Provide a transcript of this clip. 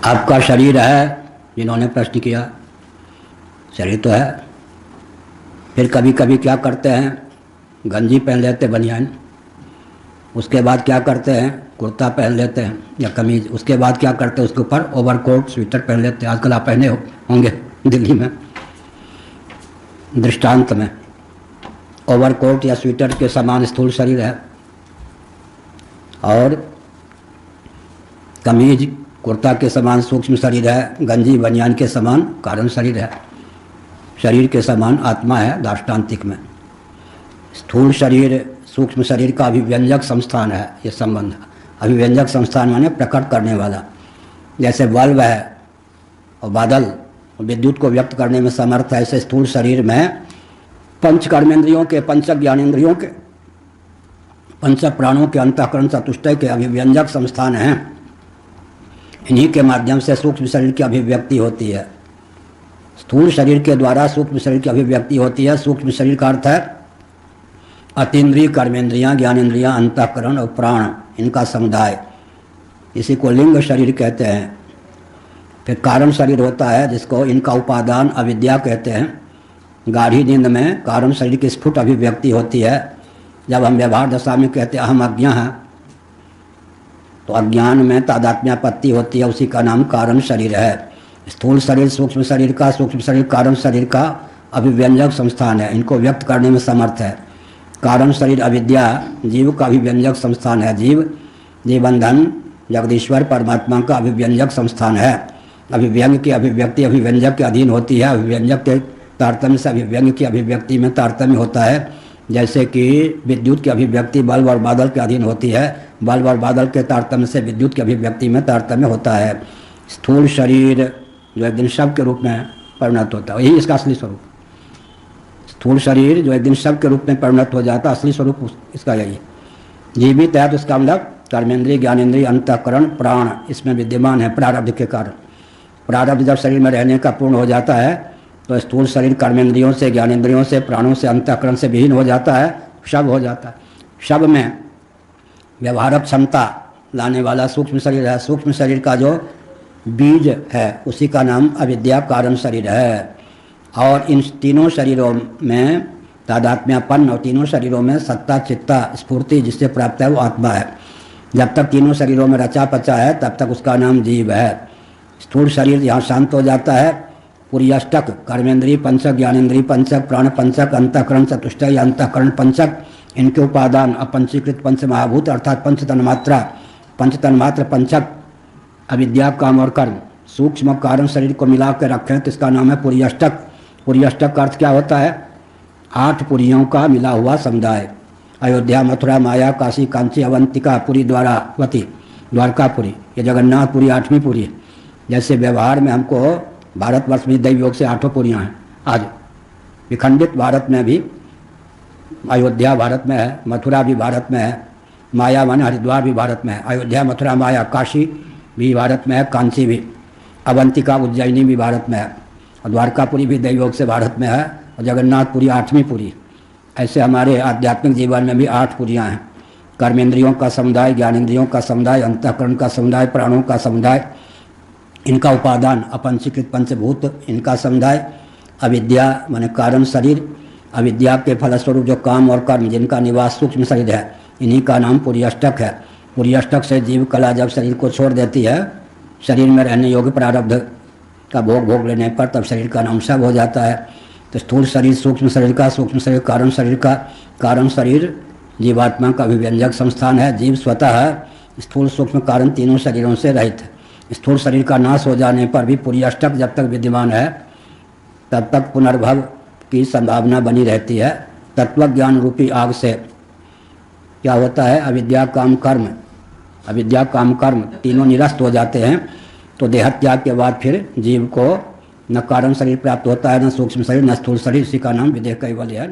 आपका शरीर है, जिन्होंने प्रश्न किया, शरीर तो है। फिर कभी कभी क्या करते हैं, गंजी पहन लेते बनियान, उसके बाद क्या करते हैं, कुर्ता पहन लेते हैं या कमीज, उसके बाद क्या करते हैं, उसके ऊपर ओवरकोट स्वेटर पहन लेते हैं। आजकल आप पहने होंगे दिल्ली में, दृष्टांत में ओवरकोट या स्वेटर के समान स्थूल शरीर है, और कमीज कुर्ता के समान सूक्ष्म शरीर है, गंजी बनियान के समान कारण शरीर है। शरीर के समान आत्मा है दार्ष्टान्तिक में। स्थूल शरीर सूक्ष्म शरीर का अभिव्यंजक संस्थान है। ये संबंध अभिव्यंजक संस्थान माने प्रकट करने वाला। जैसे बल्ब है और बादल विद्युत को व्यक्त करने में समर्थ है, ऐसे स्थूल शरीर में पंच कर्मेंद्रियों के, पंच ज्ञानेंद्रियों के, पंच प्राणों के, अंतःकरण चतुष्टय के अभिव्यंजक संस्थान हैं। इन्हीं के माध्यम से सूक्ष्म शरीर की अभिव्यक्ति होती है। स्थूल शरीर के द्वारा सूक्ष्म शरीर की अभिव्यक्ति होती है। सूक्ष्म शरीर का अर्थ है अतीन्द्रिय, कर्मेंद्रियाँ, ज्ञानेंद्रियाँ, अंतःकरण और प्राण, इनका समुदाय। इसी को लिंग शरीर कहते हैं। फिर कारण शरीर होता है, जिसको इनका उपादान अविद्या कहते हैं। गाढ़ी नींद में कारण शरीर की स्फुट अभिव्यक्ति होती है। जब हम व्यवहार दशा में कहते हैं अहम अज्ञा है, तो अज्ञान में तादात्म्यापत्ति होती है, उसी का नाम कारण शरीर है। स्थूल शरीर सूक्ष्म शरीर का, सूक्ष्म शरीर कारण शरीर का अभिव्यंजक संस्थान है, इनको व्यक्त करने में समर्थ है। कारण शरीर अविद्या जीव का अभिव्यंजक संस्थान है। जीव जीवबंधन जगदीश्वर परमात्मा का अभिव्यंजक संस्थान है। अभिव्यंग की अभिव्यक्ति अभिव्यंजक के अधीन होती है। अभिव्यंजक के तारतम्य से अभिव्यंग की अभिव्यक्ति में तारतम्य होता है। जैसे कि विद्युत की अभिव्यक्ति बल्ब और बादल के अधीन होती है, बल्ब और बादल के तारतम्य से विद्युत की अभिव्यक्ति में तारतम्य होता है। स्थूल शरीर जो एक दिन शव के रूप में परिणत होता है, यही इसका असली स्वरूप। स्थूल शरीर जो एक दिन शव के रूप में परिणत हो जाता है, असली स्वरूप इसका यही है। जीवित है तो इसका मतलब कर्मेंद्रिय, ज्ञानेंद्रिय, अंतःकरण, प्राण इसमें विद्यमान है प्रारब्ध के कारण। प्रारब्ध जब शरीर में रहने का पूर्ण हो जाता है तो स्थूल शरीर कर्मेंद्रियों से, ज्ञानेंद्रियों से, प्राणों से, अंतःकरण से विहीन हो जाता है, शव हो जाता है। शव में व्यवहारक क्षमता लाने वाला सूक्ष्म शरीर है। सूक्ष्म शरीर का जो बीज है उसी का नाम अविद्या कारण शरीर है। और इन तीनों शरीरों में तादात्म्यपन्न, और तीनों शरीरों में सत्ता, चित्ता, स्फूर्ति जिससे प्राप्त है वो आत्मा है। जब तक तीनों शरीरों में रचा पचा है तब तक उसका नाम जीव है। स्थूल शरीर यहाँ शांत हो जाता है, पूरी अष्टक कर्मेंद्रीय पंचक, ज्ञानेंद्रीय पंचक, प्राण पंचक, अंतःकरण चतुष्टय, अंतःकरण पंचक, इनके उपादान अपंचीकृत पंच महाभूत अर्थात पंच तन्मात्रा, पंच तन्मात्र पंचक अविद्या, काम और कर्म, सूक्ष्म कारण शरीर को मिला कर रखें तो इसका नाम है पुरी अष्टक। पुरी अष्टक का अर्थ क्या होता है? 8 पुरियों का मिला हुआ समुदाय। अयोध्या, मथुरा, माया, काशी, कांची, अवंतिका, पुरी, द्वारावती, द्वारकापुरी, ये जगन्नाथपुरी 8वीं पुरी है। जैसे व्यवहार में हमको भारतवर्ष में दैव योग से 8 पुरियाँ हैं। आज विखंडित भारत में भी अयोध्या भारत में है, मथुरा भी भारत में है, माया माने हरिद्वार भी भारत में है, अयोध्या, मथुरा, माया, काशी भी भारत में है, कांची भी, अवंतिका, उज्जैनी भी भारत में है, और द्वारकापुरी भी दैवयोग से भारत में है, और जगन्नाथपुरी 8वीं पुरी। ऐसे हमारे आध्यात्मिक जीवन में भी 8 पुरियाँ हैं। कर्मेंद्रियों का समुदाय, ज्ञानेंद्रियों का समुदाय, अंतःकरण का समुदाय, प्राणों का समुदाय, इनका उपादान अपंचीकृत पंचभूत, इनका समुदाय, अविद्या माने कारण शरीर, अविद्या के फलस्वरूप जो काम और कर्म जिनका निवास सूक्ष्म शरीर है, इन्हीं का नाम पुरी अष्टक है। पुरी अष्टक से जीव कला जब शरीर को छोड़ देती है, शरीर में रहने योग्य प्रारब्ध का भोग लेने पर तब शरीर का नाम शव हो जाता है। तो स्थूल शरीर सूक्ष्म शरीर का, सूक्ष्म शरीर कारण शरीर का, कारण शरीर जीवात्मा का अभिव्यंजक संस्थान है। जीव स्वतः स्थूल सूक्ष्म कारण तीनों शरीरों से रहित है। स्थूल शरीर का नाश हो जाने पर भी पुरी अष्टक जब तक विद्यमान है तब तक पुनर्भव की संभावना बनी रहती है। तत्वज्ञान रूपी आग से क्या होता है? अविद्या, काम, कर्म, अविद्या, काम, कर्म तीनों निरस्त हो जाते हैं। तो देहत्याग के बाद फिर जीव को न कारण शरीर प्राप्त होता है, न सूक्ष्म शरीर, न स्थूल शरीर। इसी का नाम विदेह कैवल्य है।